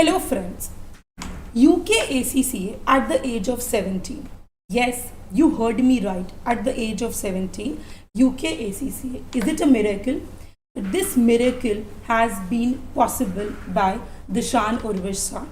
Hello friends, UK ACCA at the age of 17. Yes, you heard me right, at the age of 17, UK ACCA. Is it a miracle? This miracle has been possible by Dishaan Urvish Shah,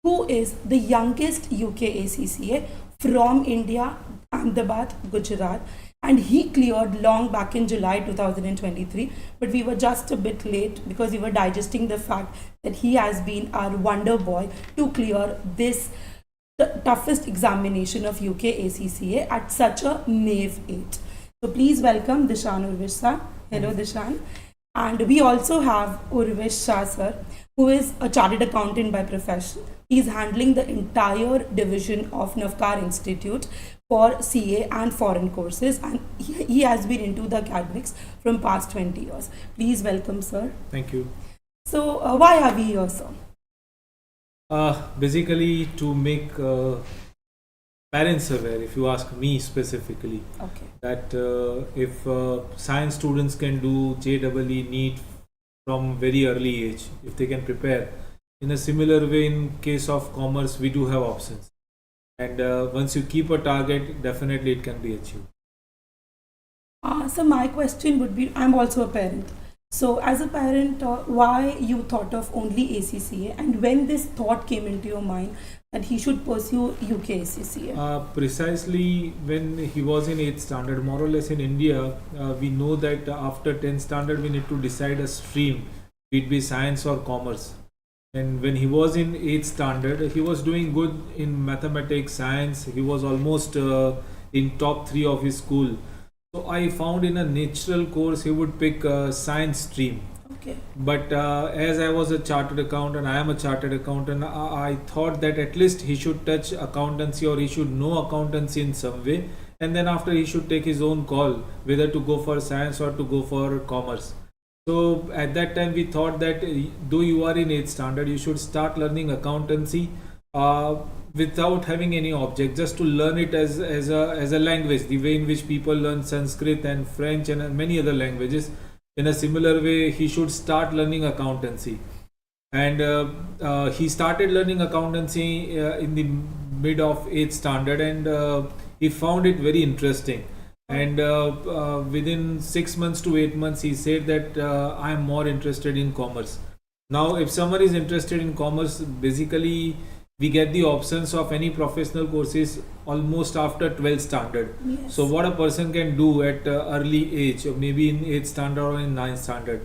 who is the youngest UK ACCA from India, Ahmedabad, Gujarat, and he cleared long back in July 2023. But we were just a bit late because we were digesting the fact that he has been our wonder boy to clear this the toughest examination of UK ACCA at such a naive age. So please welcome Dishaan Urvish Shah. Hello Dishaan. And we also have Urvish Shah sir, who is a chartered accountant by profession. He is handling the entire division of Navkar Institute for CA and foreign courses, and he has been into the academics from past 20 years. Please welcome sir. Thank you. So why are we here sir? Basically, to make parents aware, if you ask me specifically, Okay. that if science students can do JEE NEET from very early age, if they can prepare, in a similar way, in case of commerce, we do have options. And once you keep a target, definitely it can be achieved. So my question would be, I'm also a parent. So as a parent, why you thought of only ACCA, and when this thought came into your mind that he should pursue UK ACCA? Precisely when he was in 8th standard, more or less in India, we know that after 10th standard we need to decide a stream, be it be science or commerce. And when he was in 8th standard, he was doing good in mathematics, science. He was almost in top 3 of his school. So I found in a natural course he would pick a science stream. Okay. But as I was a chartered accountant, I am a chartered accountant, I thought that at least he should touch accountancy or he should know accountancy in some way. And then after he should take his own call whether to go for science or to go for commerce. So at that time we thought that though you are in 8th standard, you should start learning accountancy without having any object, just to learn it as a language, the way in which people learn Sanskrit and French and many other languages. In a similar way, he should start learning accountancy. And he started learning accountancy in the mid of 8th standard, and he found it very interesting. And within 6 months to 8 months, he said that I am more interested in commerce. Now, if someone is interested in commerce, basically we get the options of any professional courses almost after 12th standard. Yes. So what a person can do at early age, or maybe in 8th standard or in 9th standard.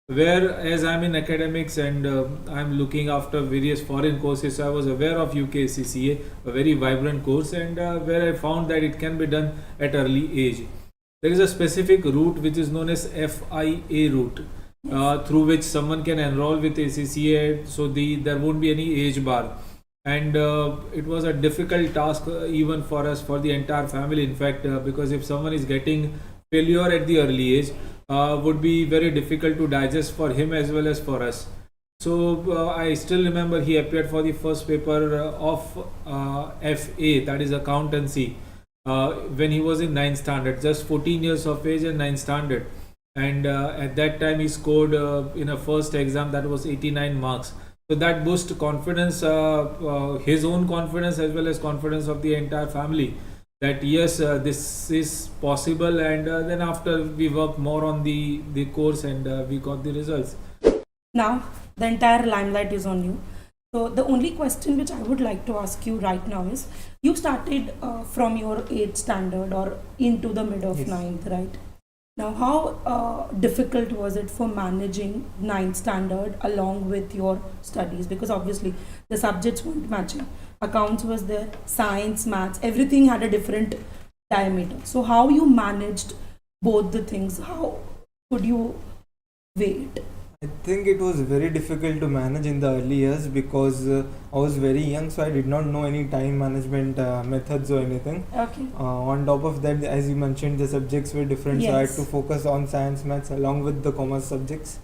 Whereas I'm in academics and I'm looking after various foreign courses, so I was aware of UK CCA, a very vibrant course, and where I found that it can be done at early age. There is a specific route which is known as FIA route, through which someone can enroll with ACCA, so there won't be any age bar. And it was a difficult task even for us, for the entire family, in fact, because if someone is getting failure at the early age, would be very difficult to digest for him as well as for us. So I still remember he appeared for the first paper of FA, that is accountancy, when he was in 9th standard, just 14 years of age and 9th standard. And at that time he scored in a first exam that was 89 marks. So that boosts confidence, his own confidence as well as confidence of the entire family, that yes, this is possible. And then after we worked more on the course, and we got the results. Now the entire limelight is on you. So the only question which I would like to ask you right now is, you started from your 8th standard or into the mid of Yes. 9th, right? Now how difficult was it for managing 9th standard along with your studies? Because obviously the subjects weren't matching. Accounts was there, science, maths, everything had a different diameter. So how you managed both the things? How could you weigh it? I think it was very difficult to manage in the early years because I was very young, so I did not know any time management methods or anything. Okay. On top of that, as you mentioned, the subjects were different, so I had Yes. to focus on science, maths along with the commerce subjects.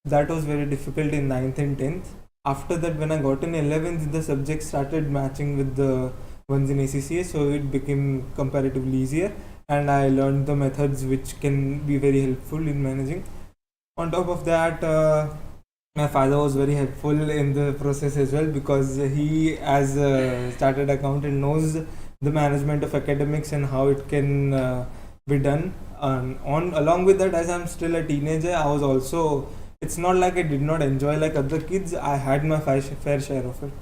That was very difficult in 9th and 10th. After that, when I got in 11th, the subjects started matching with the ones in ACCA, so it became comparatively easier, and I learned the methods which can be very helpful in managing. On top of that, My father was very helpful in the process as well, because he, as a chartered accountant, knows the management of academics and how it can be done. On along with that, as I'm still a teenager, I was also. It's not like I did not enjoy like other kids. I had my fair share of it.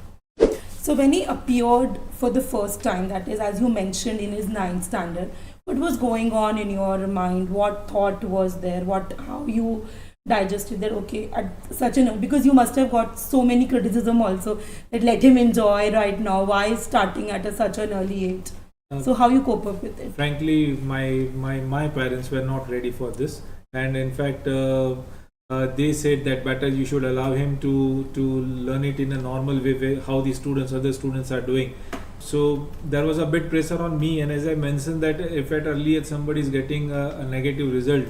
So when he appeared for the first time, that is, as you mentioned, in his ninth standard, what was going on in your mind? What thought was there? How you digested that? Okay, at such an, because you must have got so many criticism also, that let him enjoy right now. Why starting at such an early age? So how you cope up with it? Frankly, my parents were not ready for this, and in fact, they said that better you should allow him to learn it in a normal way, how the other students are doing. So there was a bit pressure on me, and as I mentioned that if at early age somebody is getting a negative result,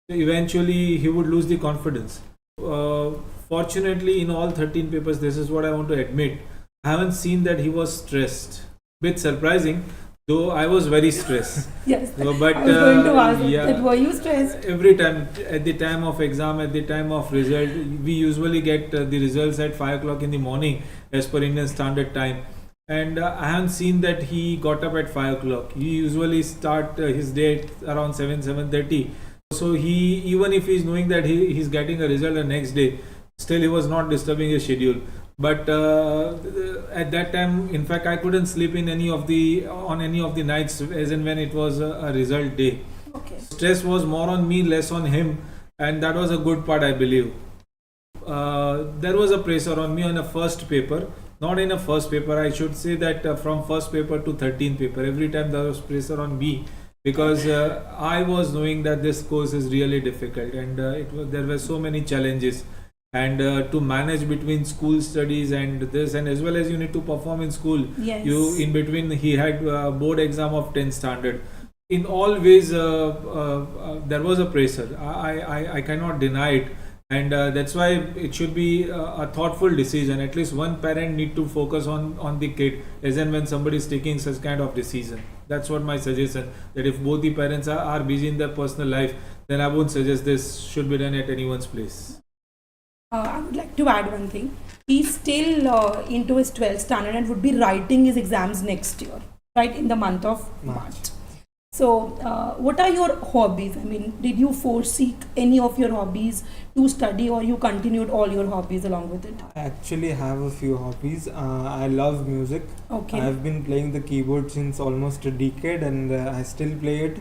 eventually he would lose the confidence. Fortunately, in all 13 papers, this is what I want to admit, I haven't seen that he was stressed. Bit surprising, though I was very stressed. Yes, But I was going to ask yeah, that, were you stressed? every time at the time of exam, at the time of result, we usually get the results at 5 o'clock in the morning as per Indian Standard Time. And I haven't seen that he got up at 5 o'clock. He usually start his day at around 7:30. So he, even if he's knowing that he's getting a result the next day, still he was not disturbing his schedule. But at that time, in fact, I couldn't sleep on any of the nights, as in when it was a result day. Okay. Stress was more on me, less on him, and that was a good part, I believe. There was a pressure on me on a first paper. Not in a first paper, I should say that from first paper to 13th paper, every time there was pressure on me, because I was knowing that this course is really difficult, and there were so many challenges, and to manage between school studies and this, and as well as you need to perform in school. Yes. You, in between, he had board exam of 10th standard. In all ways, there was a pressure. I cannot deny it, and that's why it should be a thoughtful decision. At least one parent need to focus on the kid, as and when somebody is taking such kind of decision. That's what my suggestion, that if both the parents are busy in their personal life, then I won't suggest this should be done at anyone's place. I would like to add one thing. He's still into his 12th standard and would be writing his exams next year, right, in the month of March. So, what are your hobbies? I mean, did you forsake any of your hobbies to study, or you continued all your hobbies along with it? I actually have a few hobbies. I love music. Okay. I've been playing the keyboard since almost a decade, and I still play it.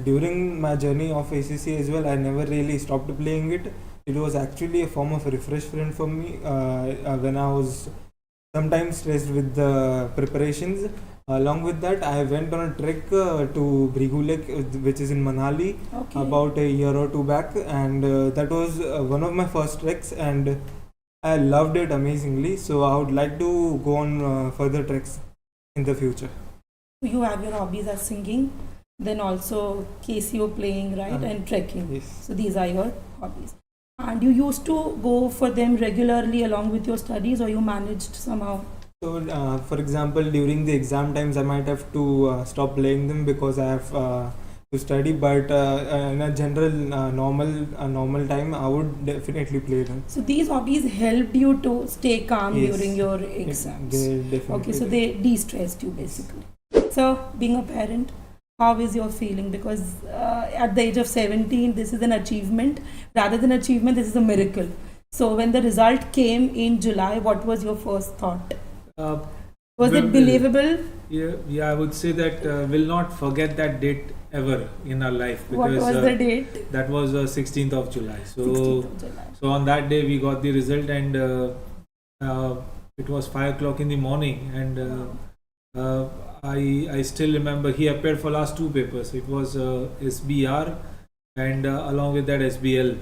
During my journey of ACCA as well, I never really stopped playing it. It was actually a form of refreshment for me when I was sometimes stressed with the preparations. Along with that, I went on a trek to Bhrigu Lake, which is in Manali, Okay. about a year or two back, and that was one of my first treks, and I loved it amazingly. So I would like to go on further treks in the future. You have your hobbies as singing, then also KCO playing, right, and trekking. Yes. So these are your hobbies. And you used to go for them regularly along with your studies, or you managed somehow? So, for example, during the exam times, I might have to stop playing them because I have to study. But in a general normal time, I would definitely play them. So these hobbies helped you to stay calm Yes. during your exams. They definitely. Okay, so they de-stressed you basically. So being a parent, how is your feeling? Because at the age of 17, this is an achievement. Rather than achievement, this is a miracle. So when the result came in July, what was your first thought? Was it believable? Yeah, I would say that we'll not forget that date ever in our life, What because was the date? that was 16th of July. 16th of July. So on that day we got the result, and it was 5 o'clock in the morning, and I still remember he appeared for last two papers. It was SBR and along with that SBL.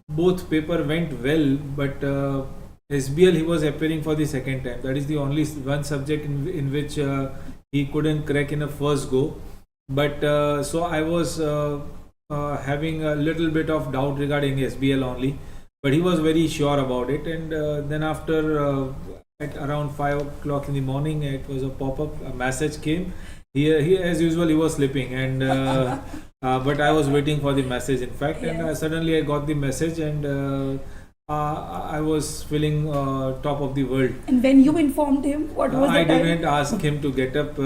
Both paper went well, but SBL he was appearing for the second time. That is the only one subject in which he couldn't crack in a first go. But so I was having a little bit of doubt regarding SBL only, but he was very sure about it. And then after at around 5 o'clock in the morning, it was a pop-up, a message came. He as usual he was sleeping, and but I was waiting for the message, in fact, and Yes. suddenly I got the message, and I was feeling top of the world. And when you informed him, what was I the time? didn't ask him to get up.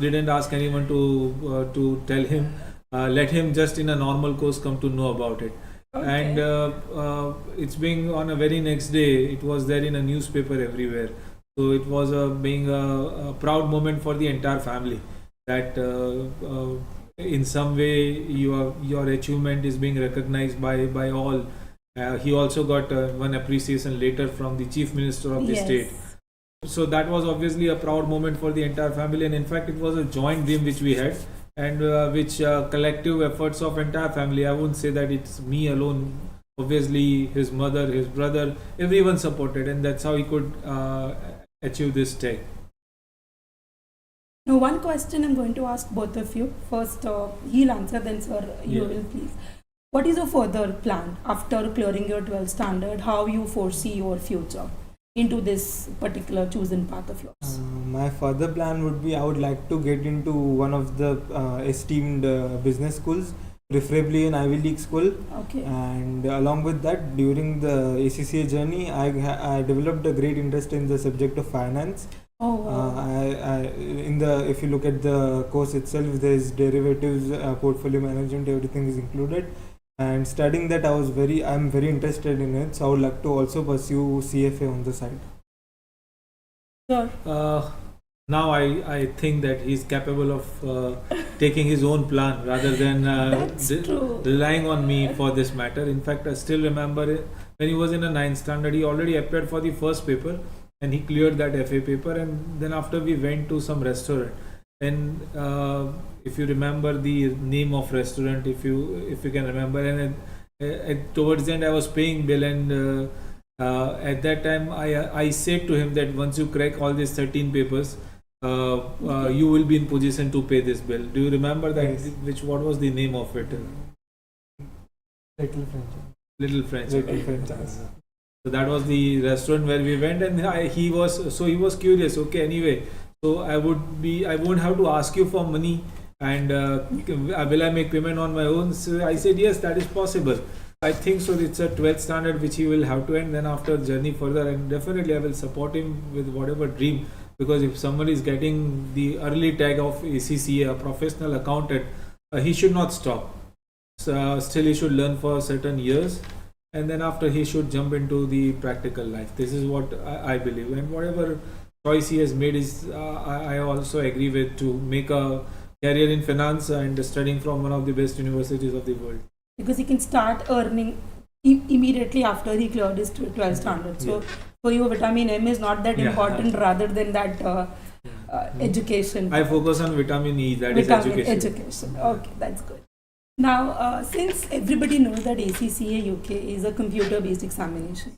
Didn't ask anyone to tell him. Let him just in a normal course come to know about it. Okay. And it's being on a very next day. It was there in a newspaper everywhere. So it was being a proud moment for the entire family. That in some way your achievement is being recognized by all. He also got one appreciation later from the Chief Minister of the Yes. state. So that was obviously a proud moment for the entire family, and in fact, it was a joint dream which we had, and which collective efforts of entire family. I wouldn't say that it's me alone. Obviously, his mother, his brother, everyone supported, and that's how he could achieve this tech. Now, one question I'm going to ask both of you. First, he'll answer, then, sir, you Yeah. will please. What is your further plan after clearing your 12th standard? How you foresee your future into this particular chosen path of yours? My further plan would be I would like to get into one of the esteemed business schools, preferably an Ivy League school. Okay. And along with that, during the ACCA journey, I developed a great interest in the subject of finance. Oh, wow. If you look at the course itself, there's derivatives, portfolio management, everything is included. And studying that, I'm very interested in it. So I would like to also pursue CFA on the side. Sure. Now I think that he's capable of taking his own plan rather than That's true. relying on me for this matter. In fact, I still remember when he was in a 9th standard, he already appeared for the first paper and he cleared that FA paper. And then after we went to some restaurant, and if you remember the name of restaurant, if you can remember, and towards the end I was paying bill, and at that time I said to him that once you crack all these 13 papers, you will be in position to pay this bill. Do you remember that? Yes. What was the name of it? Little French. Little French. Little French. So that was the restaurant where we went, and he was curious. Okay, anyway, so I won't have to ask you for money, and will I make payment on my own? So I said yes, that is possible. I think so. It's a 12th standard which he will have to end. Then after journey further, and definitely I will support him with whatever dream. Because if someone is getting the early tag of ACCA, a professional accountant, he should not stop. So, still, he should learn for certain years, and then after he should jump into the practical life. This is what I believe, and whatever choice he has made is I also agree with, to make a career in finance and studying from one of the best universities of the world. Because he can start earning immediately after he cleared his 12th standard. So for you, vitamin M is not that important rather than that education. I focus on vitamin E, that is Vitamin education. Okay, that's good. Now, since everybody knows that ACCA UK is a computer-based examination,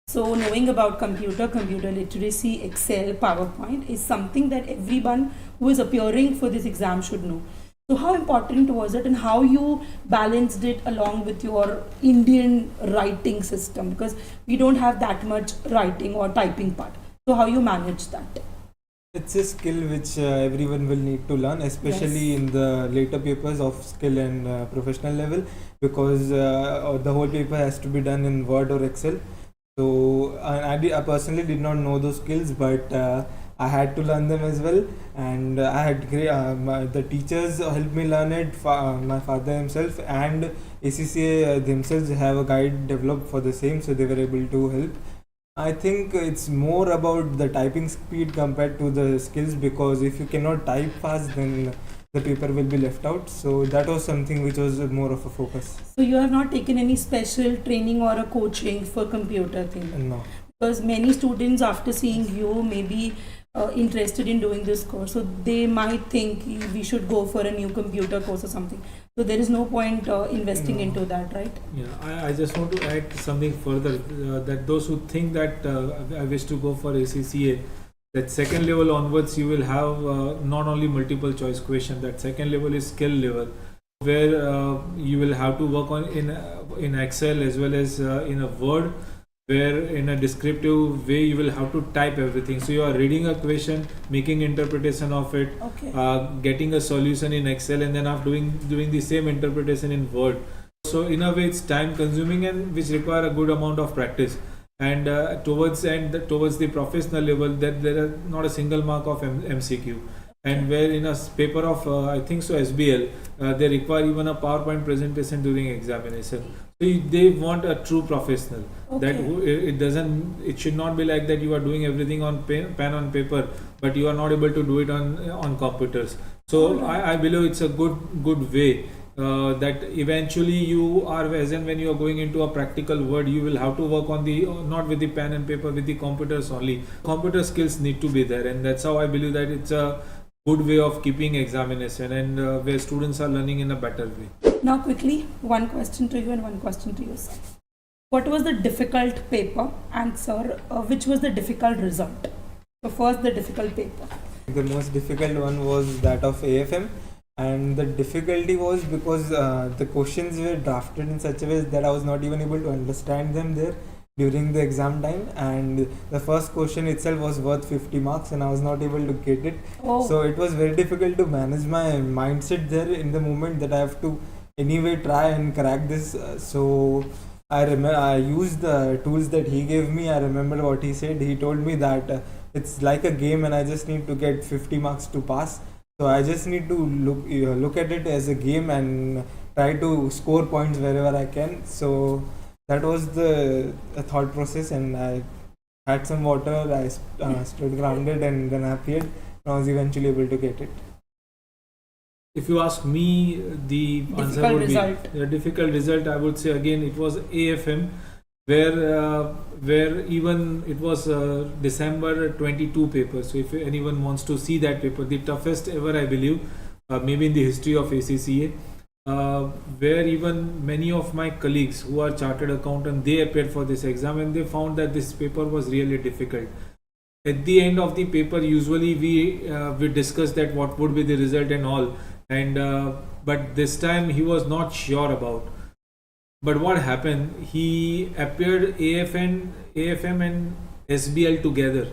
so knowing about computer literacy, Excel, PowerPoint is something that everyone who is appearing for this exam should know. So how important was it, and how you balanced it along with your Indian writing system? Because we don't have that much writing or typing part. So how you manage that? It's a skill which everyone will need to learn, especially in the later papers of skill and professional level, because the whole paper has to be done in Word or Excel. So I personally did not know those skills, but I had to learn them as well, and I had the teachers helped me learn it. My father himself and ACCA themselves have a guide developed for the same, so they were able to help. I think it's more about the typing speed compared to the skills, because if you cannot type fast, then the paper will be left out. So that was something which was more of a focus. So you have not taken any special training or a coaching for computer thing? No. Because many students, after seeing you, may be interested in doing this course, so they might think we should go for a new computer course or something. So there is no point investing into that, right? Yeah, I just want to add something further, that those who think that I wish to go for ACCA, that second level onwards you will have not only multiple choice question. That second level is skill level, where you will have to work on in Excel as well as in a Word, where in a descriptive way you will have to type everything. So you are reading a question, making interpretation of it, Okay. getting a solution in Excel, and then after doing the same interpretation in Word. So in a way, it's time consuming and which require a good amount of practice. And towards the professional level, that there are not a single mark of MCQ. And where in a paper of I think so SBL, they require even a PowerPoint presentation during examination. So they want a true professional. That it should not be like that you are doing everything on pen on paper, but you are not able to do it on computers. So I believe it's a good way. That eventually you are, as and when you are going into a practical world, you will have to work on the not with the pen and paper, with the computers only. Computer skills need to be there, and that's how I believe that it's a good way of keeping examination, and where students are learning in a better way. Now quickly, one question to you and one question to yourself. What was the difficult paper, and sir, which was the difficult result? So first, the difficult paper. The most difficult one was that of AFM, and the difficulty was because the questions were drafted in such a way that I was not even able to understand them there during the exam time, and the first question itself was worth 50 marks and I was not able to get it. So it was very difficult to manage my mindset there in the moment that I have to anyway try and crack this. So I used the tools that he gave me. I remember what he said. He told me that it's like a game and I just need to get 50 marks to pass. So I just need to look at it as a game and try to score points wherever I can. So that was the thought process, and I had some water, I stood grounded, and then I appeared, and I was eventually able to get it. If you ask me, the answer would be a difficult result. I would say again it was AFM, where even it was December 22 paper. So if anyone wants to see that paper, the toughest ever, I believe, maybe in the history of ACCA, where even many of my colleagues who are chartered accountant, they appeared for this exam and they found that this paper was really difficult. At the end of the paper, usually we discuss that what would be the result and all, and but this time he was not sure about. But what happened? He appeared AFM and SBL together.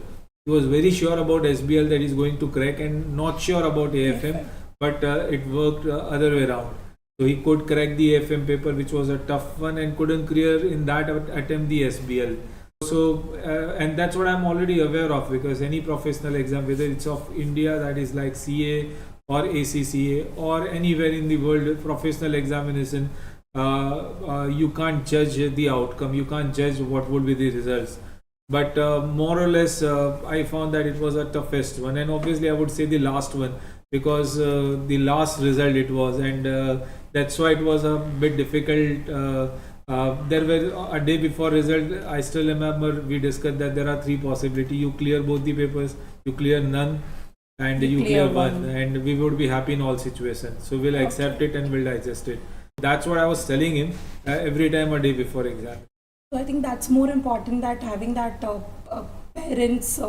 He was very sure about SBL that he's going to crack and not sure about AFM, but it worked other way around. So he could crack the AFM paper, which was a tough one, and couldn't clear in that attempt the SBL. So and that's what I'm already aware of, because any professional exam, whether it's of India, that is like CA or ACCA, or anywhere in the world professional examination, you can't judge the outcome, you can't judge what would be the results. But more or less, I found that it was a toughest one, and obviously I would say the last one, because the last result it was, and that's why it was a bit difficult. There were a day before result, I still remember we discussed that there are three possibilities: you clear both the papers, you clear none, and you clear one, and we would be happy in all situations. So we'll accept it and we'll digest it. That's what I was telling him every time a day before exam. So I think that's more important, that having that parents'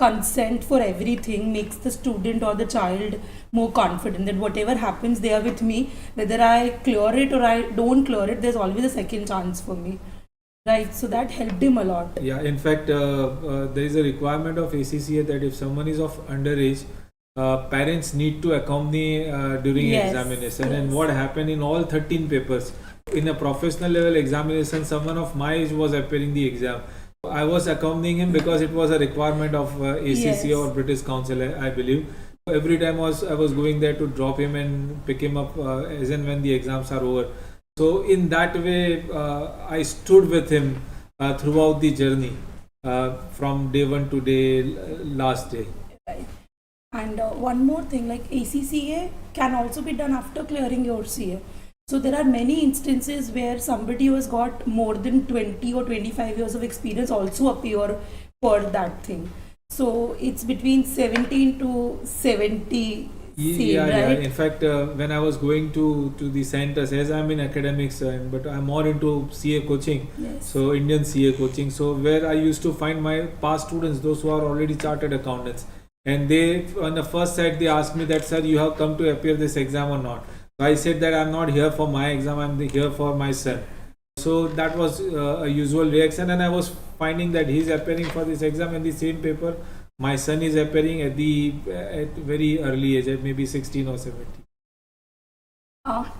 consent for everything makes the student or the child more confident that whatever happens, they are with me. Whether I clear it or I don't clear it, there's always a second chance for me. Right, so that helped him a lot. Yeah, in fact, there is a requirement of ACCA that if someone is of underage, parents need to accompany during examination. And what happened in all 13 papers, in a professional level examination, someone of my age was appearing the exam. I was accompanying him because it was a requirement of ACCA or British Council, I believe. Every time I was going there to drop him and pick him up as and when the exams are over. So in that way, I stood with him throughout the journey, from day one to day last day. Right. And one more thing, like ACCA can also be done after clearing your CA. So there are many instances where somebody who has got more than 20 or 25 years of experience also appear for that thing. So it's between 17 to 70. Yeah, right? yeah. In fact, when I was going to the centers, as I'm in academics, but I'm more into CA coaching, so Indian CA coaching. So where I used to find my past students, those who are already chartered accountants, and they on the first side they asked me that, sir, you have come to appear this exam or not? So I said that I'm not here for my exam, I'm here for my son. So that was a usual reaction, and I was finding that he's appearing for this exam in the same paper. My son is appearing at very early age, at maybe 16 or 17.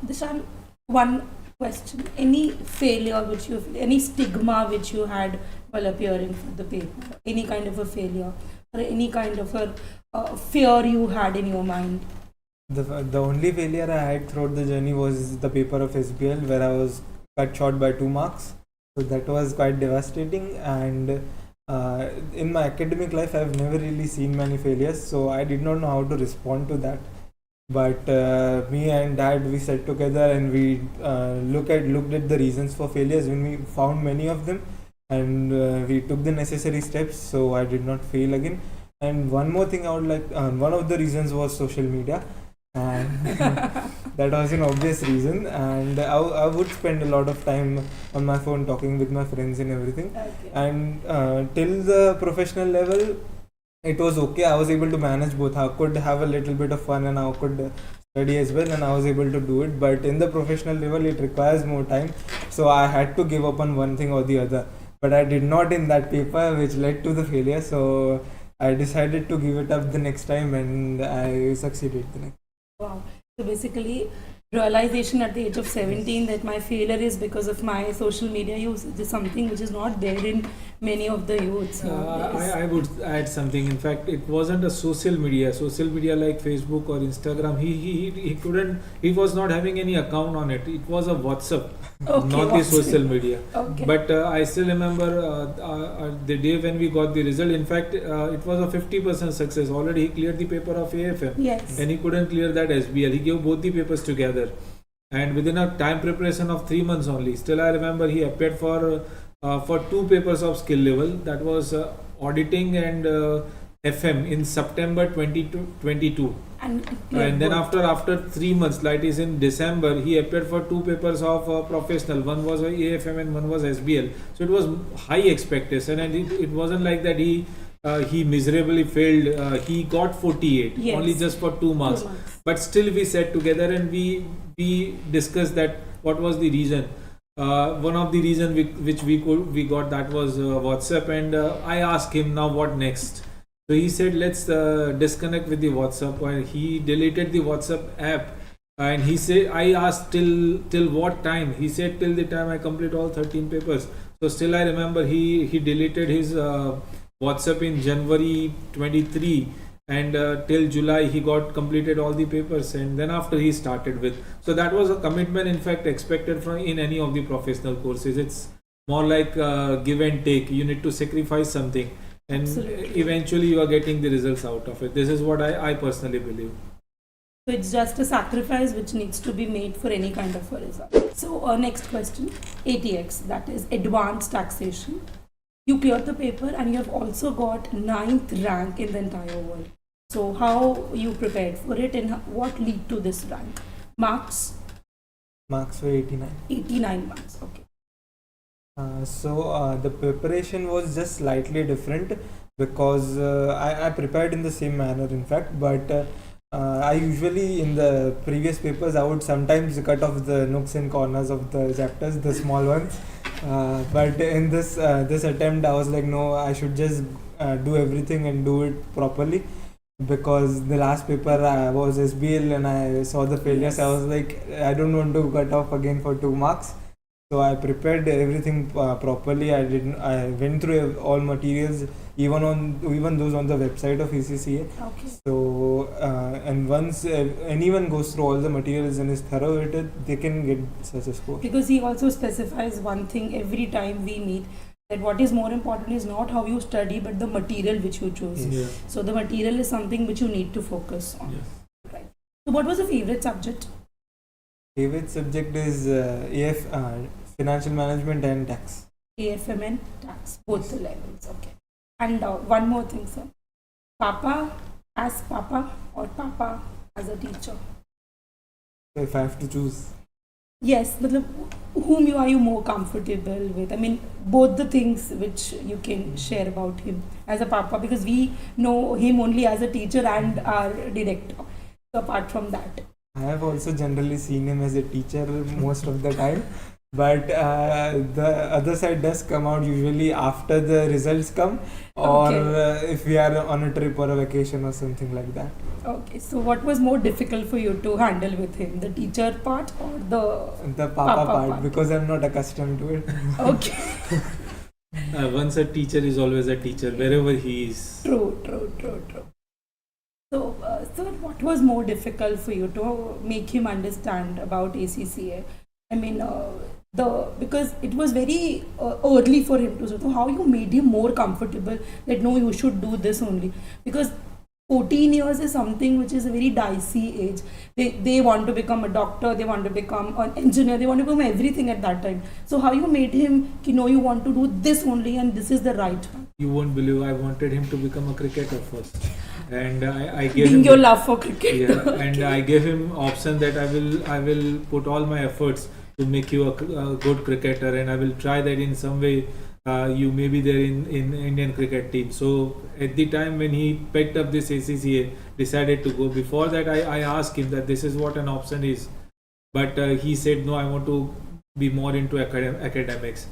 Dishaan, one Question: any failure which you, any stigma which you had while appearing for the paper, any kind of a failure or any kind of a fear you had in your mind? The only failure I had throughout the journey was the paper of SBL, where I was cut short by 2 marks. So that was quite devastating. And in my academic life, I've never really seen many failures, so I did not know how to respond to that. But me and Dad, we sat together and we looked at the reasons for failures. When we found many of them, and we took the necessary steps, so I did not fail again. And one more thing I would like, one of the reasons was social media, and that was an obvious reason. And I would spend a lot of time on my phone talking with my friends and everything. Okay. And till the professional level, it was okay. I was able to manage both. I could have a little bit of fun and I could study as well, and I was able to do it. But in the professional level, it requires more time, so I had to give up on one thing or the other. But I did not in that paper, which led to the failure. So I decided to give it up the next time, and I succeeded the next. Wow. So basically, realization at the age of 17 that my failure is because of my social media use is something which is not there in many of the youths nowadays. I would add something. In fact, it wasn't a social media like Facebook or Instagram. He couldn't. He was not having any account on it. It was a WhatsApp, Okay, not the WhatsApp. social media. Okay. But I still remember the day when we got the result. In fact, it was a 50% success. Already he cleared the paper of AFM, Yes. and he couldn't clear that SBL. He gave both the papers together, and within a time preparation of 3 months only. Still, I remember he appeared for 2 papers of skill level. That was auditing and FM in September 2022. And And then after 3 months, like is in December, he appeared for 2 papers of professional. One was AFM and one was SBL. So it was high expectation, and it wasn't like that he miserably failed. He got 48 Yes. only just for 2 marks. 2 months. But still we sat together and we discussed that what was the reason. One of the reason which we got, that was WhatsApp, and I asked him, now what next. So he said, let's disconnect with the WhatsApp, and he deleted the WhatsApp app. And he said, I asked till what time. He said till the time I complete all 13 papers. So still I remember he deleted his WhatsApp in January 23, and till July he got completed all the papers, and then after he started with. So that was a commitment, in fact, expected from in any of the professional courses. It's more like give and take. You need to sacrifice something, and Absolutely. eventually you are getting the results out of it. This is what I personally believe. So it's just a sacrifice which needs to be made for any kind of a result. So next question, ATX, that is Advanced Taxation. You cleared the paper and you have also got 9th rank in the entire world. So how you prepared for it and what lead to this rank? Marks? Marks were 89. 89 marks, okay. So the preparation was just slightly different, because I prepared in the same manner, in fact, but I usually, in the previous papers, I would sometimes cut off the nooks and corners of the chapters, the small ones. But in this attempt, I was like, no, I should just do everything and do it properly, because the last paper was SBL and I saw the failures. I was like, I don't want to cut off again for 2 marks. So I prepared everything properly. I went through all materials, even those on the website of ACCA. Okay. So and once anyone goes through all the materials and is thorough with it, they can get such a score. Because he also specifies one thing every time we meet, that what is more important is not how you study but the material which you choose. Yes. Yeah. So the material is something which you need to focus on. Yeah. Right. So what was your favorite subject? Favorite subject is financial management and tax. AFM and tax, both the levels. Okay. And one more thing, sir. Papa as Papa or Papa as a teacher? So if I have to choose, Yes, matlab, whom are you more comfortable with? I mean, both the things which you can share about him as a Papa, because we know him only as a teacher and our director. So apart from that. I have also generally seen him as a teacher most of the time, but the other side does come out usually after the results come, or Okay. if we are on a trip or a vacation or something like that. Okay, so what was more difficult for you to handle with him, the teacher part or The Papa papa part, part. because I'm not accustomed to it. Okay, Once a teacher is always a teacher, wherever he is. true. So, sir, what was more difficult for you to make him understand about ACCA? I mean, because it was very early for him to. So, how you made him more comfortable that no, you should do this only, because 14 years is something which is a very dicey age. They want to become a doctor, they want to become an engineer, they want to become everything at that time. So how you made him, you want to do this only and this is the right one. You won't believe, I wanted him to become a cricketer first, and I gave Being him your love for cricket. yeah, and I gave him option that I will put all my efforts to make you a good cricketer, and I will try that in some way. You may be there in Indian cricket team. So at the time when he picked up this ACCA, decided to go. Before that, I asked him that this is what an option is, but he said no, I want to be more into academics.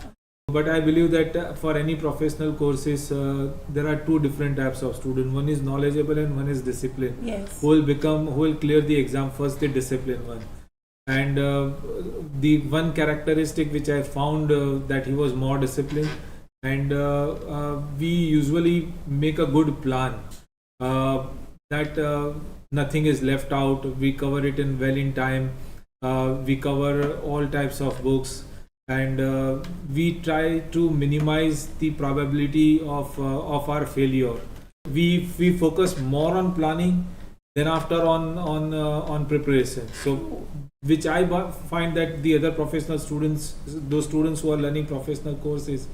But I believe that for any professional courses, there are two different types of student. One is knowledgeable and one is disciplined. Yes. Who will clear the exam first, the disciplined one. And the one characteristic which I found that he was more disciplined, and we usually make a good plan that nothing is left out. We cover it in time. We cover all types of books, and we try to minimize the probability of our failure. We focus more on planning than after on preparation. So which I find that the other professional students, those students who are learning professional courses,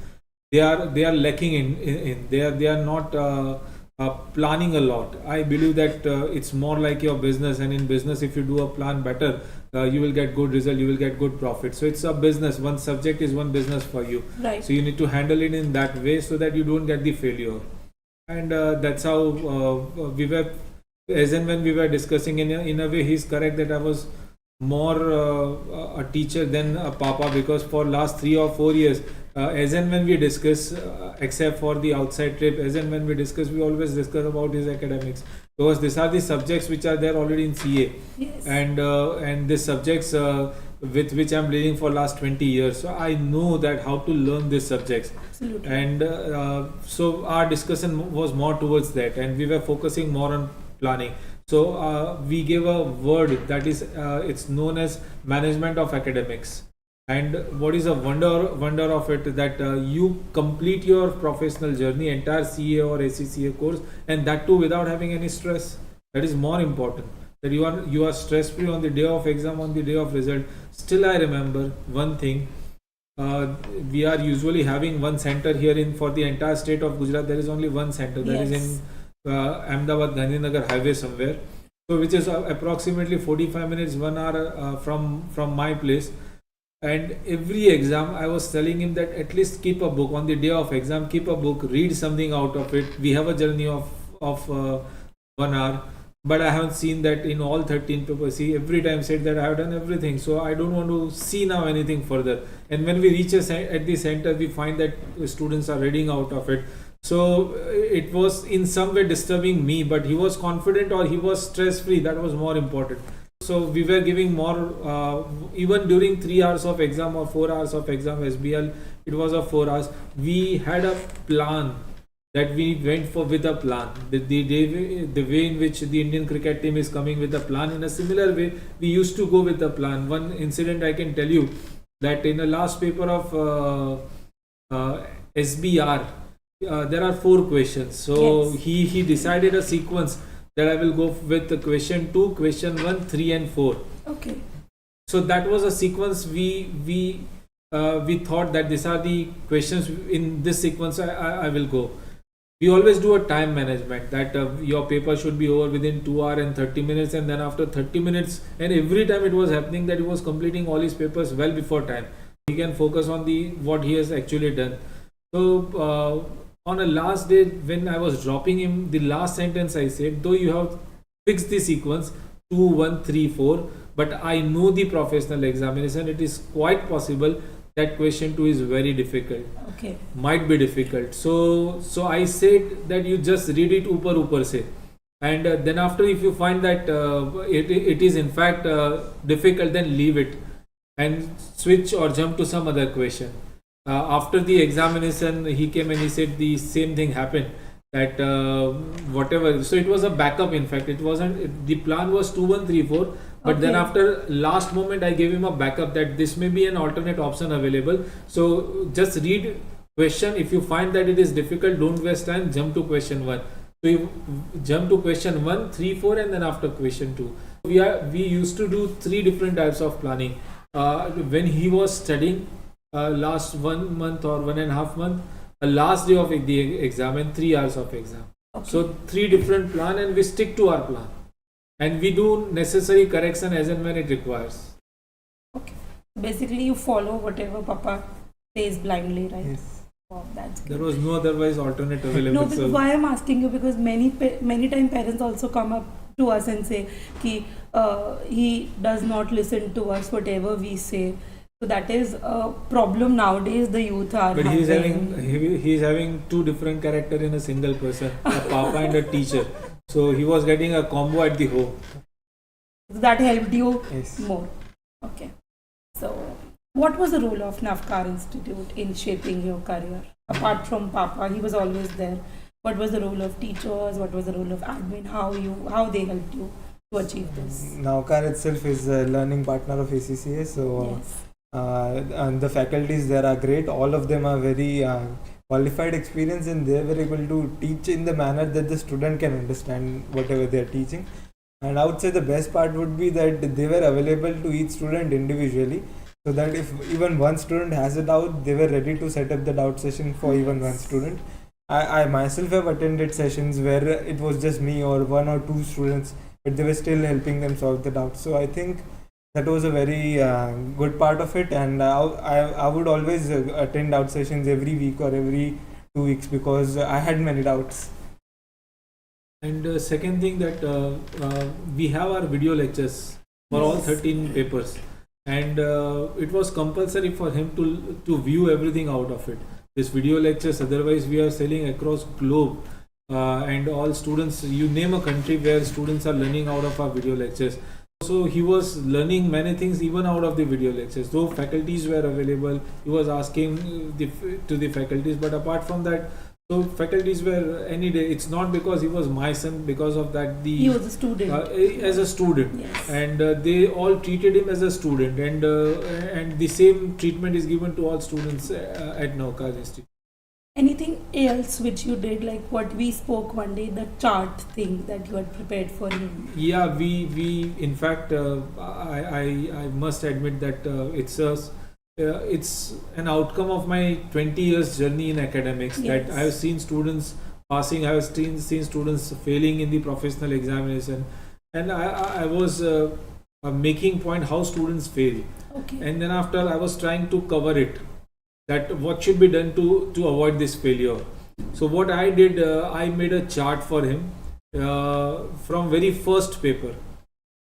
they are lacking in they are not planning a lot. I believe that it's more like your business, and in business, if you do a plan better, you will get good result, you will get good profit. So it's a business. One subject is one business for you. Right. So you need to handle it in that way so that you don't get the failure. And that's how we were. As and when we were discussing, in a way, he's correct that I was more a teacher than a papa, because for last 3 or 4 years, as and when we discuss, except for the outside trip, as and when we discuss, we always discuss about his academics, because these are the subjects which are there already in CA. Yes. And these subjects with which I'm leading for last 20 years, so I know that how to learn these subjects. Absolutely. And so our discussion was more towards that, and we were focusing more on planning. So we gave a word that is it's known as management of academics. And what is a wonder of it, that you complete your professional journey, entire CA or ACCA course, and that too without having any stress. That is more important. That you are stress free on the day of exam, on the day of result. Still, I remember one thing. We are usually having one center here for the entire state of Gujarat. There is only one center. That is in Ahmedabad Gandhinagar highway somewhere, so which is approximately 45 minutes, 1 hour from my place. And every exam I was telling him that at least keep a book on the day of exam, keep a book, read something out of it. We have a journey of 1 hour, but I haven't seen that in all 13 papers. He every time said that I have done everything, so I don't want to see now anything further. And when we reach at the center, we find that students are reading out of it. So it was in some way disturbing me, but he was confident, or he was stress free. That was more important. So we were giving more, even during 3 hours of exam or 4 hours of exam, SBL, it was of 4 hours. We had a plan that we went for with a plan. The way in which the Indian cricket team is coming with a plan, in a similar way, we used to go with the plan. One incident I can tell you, that in the last paper of SBR, there are 4 questions. So Yes. he decided a sequence that I will go with the question 2, question 1, 3 and 4. Okay. So that was a sequence. We thought that these are the questions in this sequence. I will go. We always do a time management, that your paper should be over within 2 hours and 30 minutes, and then after 30 minutes, and every time it was happening that he was completing all his papers well before time. He can focus on what he has actually done. So on a last day, when I was dropping him, the last sentence I said, though you have fixed the sequence 2, 1, 3, 4, but I know the professional examination, it is quite possible that question 2 is very difficult. Okay. Might be difficult. So I said that you just read it upar se. and then after, if you find that it is in fact difficult, then leave it and switch or jump to some other question. After the examination, he came and he said the same thing happened, that whatever, so it was a backup. In fact, it wasn't, the plan was 2134, but then Okay. after last moment I gave him a backup that this may be an alternate option available, so just read question. If you find that it is difficult, don't waste time, jump to question 1. So you jump to question 1, 3, 4, and then after question 2. We used to do 3 different types of planning. When he was studying, last 1 month or 1.5 month, last day of the exam and 3 hours of exam. Okay. So 3 different plan, and we stick to our plan, and we do necessary correction as and when it requires. Okay. Basically, you follow whatever Papa says blindly, right? Yes. Wow, that's There good. was no otherwise alternate available. No, because why I'm asking you, because many time parents also come up to us and say ki he does not listen to us whatever we say. So that is a problem nowadays. The youth are. But he's having 2 different character in a single person, a papa and a teacher. So he was getting a combo at the home. So that helped you Yes. more. Okay. So, what was the role of Navkar Institute in shaping your career? Apart from Papa, he was always there. What was the role of teachers? What was the role of admin? How they helped you to achieve this? Navkar itself is a learning partner of ACCA, so Yes. and the faculties there are great. All of them are very qualified, experienced, and they were able to teach in the manner that the student can understand whatever they are teaching. And I would say the best part would be that they were available to each student individually, so that if even one student has a doubt, they were ready to set up the doubt session for even one student. I myself have attended sessions where it was just me or 1 or 2 students, but they were still helping them solve the doubts. So I think that was a very good part of it, and I would always attend doubt sessions every week or every 2 weeks because I had many doubts. And second thing, that we have our video lectures for all Yes. 13 papers, and it was compulsory for him to view everything out of it. This video lectures, otherwise we are selling across globe, and all students, you name a country where students are learning out of our video lectures. So he was learning many things even out of the video lectures. Though faculties were available, he was asking to the faculties, but apart from that, so faculties were any day. It's not because he was my son, because of that He was a student. as a student, Yes. and they all treated him as a student, and the same treatment is given to all students at Navkar Institute. Anything else which you did, like what we spoke one day, the chart thing that you had prepared for him? Yeah, we in fact, I must admit that it's an outcome of my 20 years journey in academics, that Yes. I have seen students passing, I have seen students failing in the professional examination, and I was making point how students fail, Okay. and then after I was trying to cover it, that what should be done to avoid this failure. So what I did, I made a chart for him from very first paper.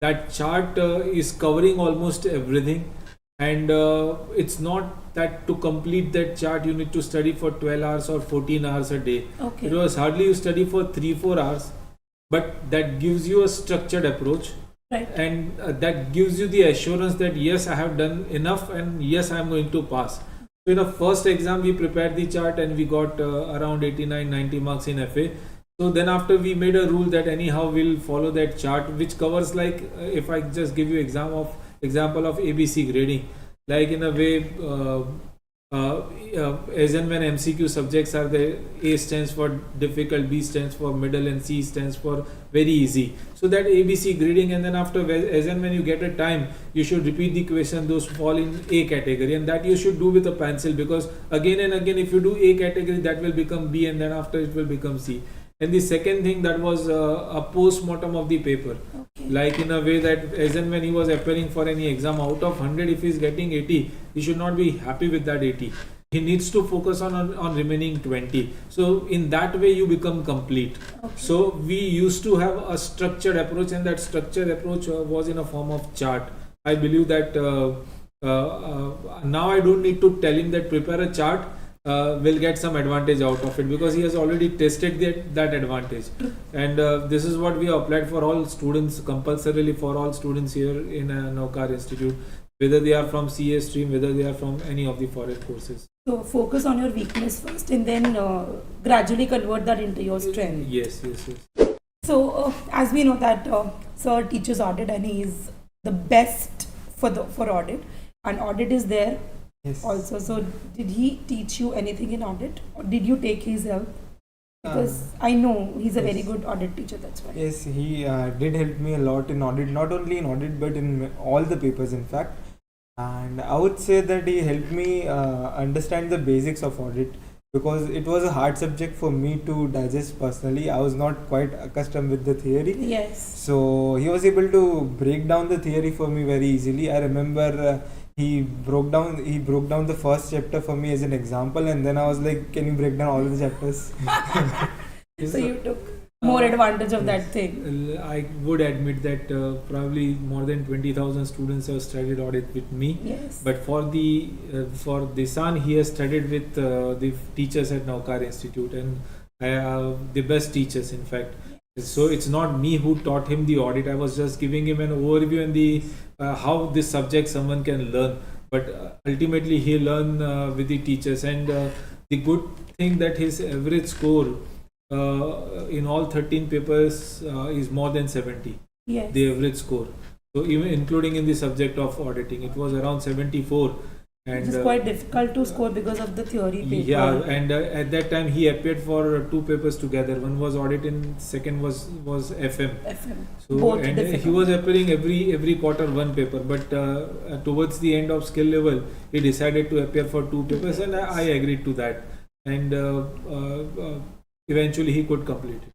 That chart is covering almost everything, and it's not that to complete that chart you need to study for 12 hours or 14 hours a day. Okay. It was hardly you study for 3-4 hours, but that gives you a structured approach, Right. and that gives you the assurance that yes, I have done enough, and yes, I am going to pass. So in the first exam we prepared the chart, and we got around 89-90 marks in FA. So then after, we made a rule that anyhow we'll follow that chart, which covers, like if I just give you example of ABC grading, like in a way, as and when MCQ subjects are there, A stands for difficult, B stands for middle, and C stands for very easy. So that ABC grading, and then after, as and when you get a time, you should repeat the question, those fall in A category, and that you should do with a pencil, because again and again, if you do A category, that will become B, and then after it will become C. And the second thing, that was a post-mortem of the paper, Okay. like in a way that as and when he was appearing for any exam, out of 100, if he is getting 80, he should not be happy with that 80. He needs to focus on remaining 20. So in that way you become complete. Okay. So we used to have a structured approach, and that structured approach was in a form of chart. I believe that now I don't need to tell him that prepare a chart. will get some advantage out of it, because he has already tested that advantage. And this is what we applied for all students, compulsorily for all students here in Navkar Institute, whether they are from CA stream, whether they are from any of the foreign courses. So focus on your weakness first and then gradually convert that into your strength. Yes. So as we know that sir teaches audit and he is the best for audit, and audit is there Yes. also. So did he teach you anything in audit, or did you take his help? Because I know he's a very yes. good audit teacher, that's why. Yes, he did help me a lot in audit, not only in audit but in all the papers, in fact. And I would say that he helped me understand the basics of audit, because it was a hard subject for me to digest personally. I was not quite accustomed with the theory. Yes. So he was able to break down the theory for me very easily. I remember he broke down the first chapter for me as an example, and then I was like, "Can you break down all the chapters?" So you took more advantage of that thing. I would admit that probably more than 20,000 students have studied audit with me. Yes. But for Dishaan, he has studied with the teachers at Navkar Institute, and the best teachers, in fact. So it's not me who taught him the audit. I was just giving him an overview and the how this subject someone can learn. But ultimately, he learn with the teachers. And the good thing that his average score in all 13 papers is more than 70. Yes. The average score. So even including in the subject of auditing, it was around 74. And Which is quite difficult to score because of the theory paper. yeah, and at that time he appeared for 2 papers together. One was audit and second was FM. FM. So Both and difficult. he was appearing every quarter one paper, but towards the end of skill level, he decided to appear for 2 papers, and I agreed to that. And eventually he could complete it.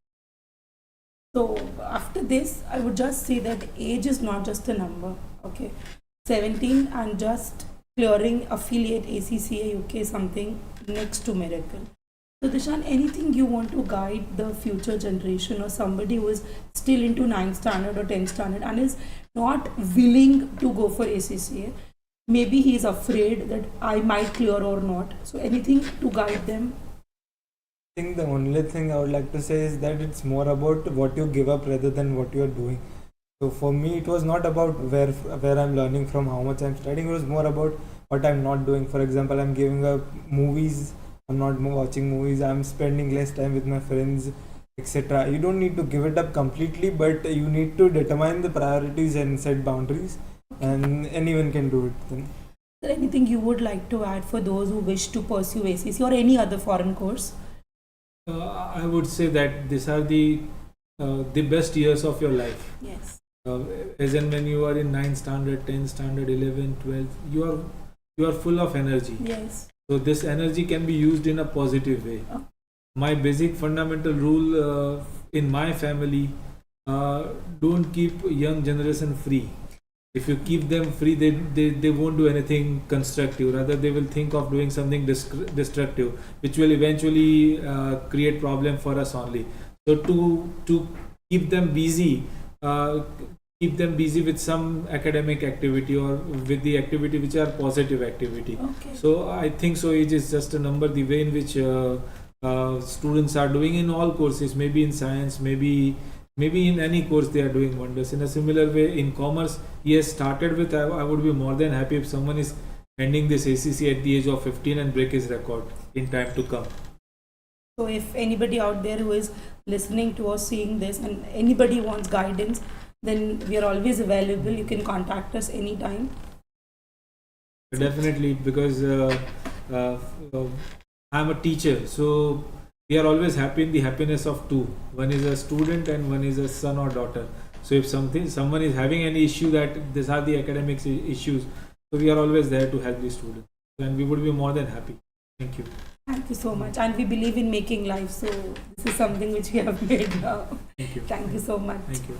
So after this, I would just say that age is not just a number. Okay, 17 and just clearing affiliate ACCA UK is something next to miracle. So Dishaan, anything you want to guide the future generation or somebody who is still into 9th standard or 10th standard and is not willing to go for ACCA? Maybe he is afraid that I might clear or not. So anything to guide them? I think the only thing I would like to say is that it's more about what you give up rather than what you are doing. So for me, it was not about where I'm learning from, how much I'm studying. It was more about what I'm not doing. For example, I'm giving up movies. I'm not watching movies. I'm spending less time with my friends, etc. You don't need to give it up completely, but you need to determine the priorities and set boundaries. And anyone can do it then. Is there anything you would like to add for those who wish to pursue ACCA or any other foreign course? I would say that these are the best years of your life. Yes. As and when you are in 9th standard, 10th standard, 11, 12, you are full of energy. Yes. So this energy can be used in a positive way. Oh. My basic fundamental rule in my family: don't keep young generation free. If you keep them free, they won't do anything constructive. Rather, they will think of doing something destructive, which will eventually create problem for us only. So to keep them busy. Keep them busy with some academic activity or with the activity which are positive activity. Okay. So I think so age is just a number. The way in which students are doing in all courses, maybe in science, maybe in any course, they are doing wonders. In a similar way, in commerce, he has started with. I would be more than happy if someone is ending this ACC at the age of 15 and break his record in time to come. So if anybody out there who is listening to or seeing this and anybody wants guidance, then we are always available. You can contact us anytime. Definitely, because I'm a teacher, so we are always happy in the happiness of two. One is a student and one is a son or daughter. So if someone is having any issue, that these are the academic issues, so we are always there to help the students, and we would be more than happy. Thank you. Thank you so much. And we believe in making life. So this is something which we have made now. Thank you. Thank you so much. Thank you.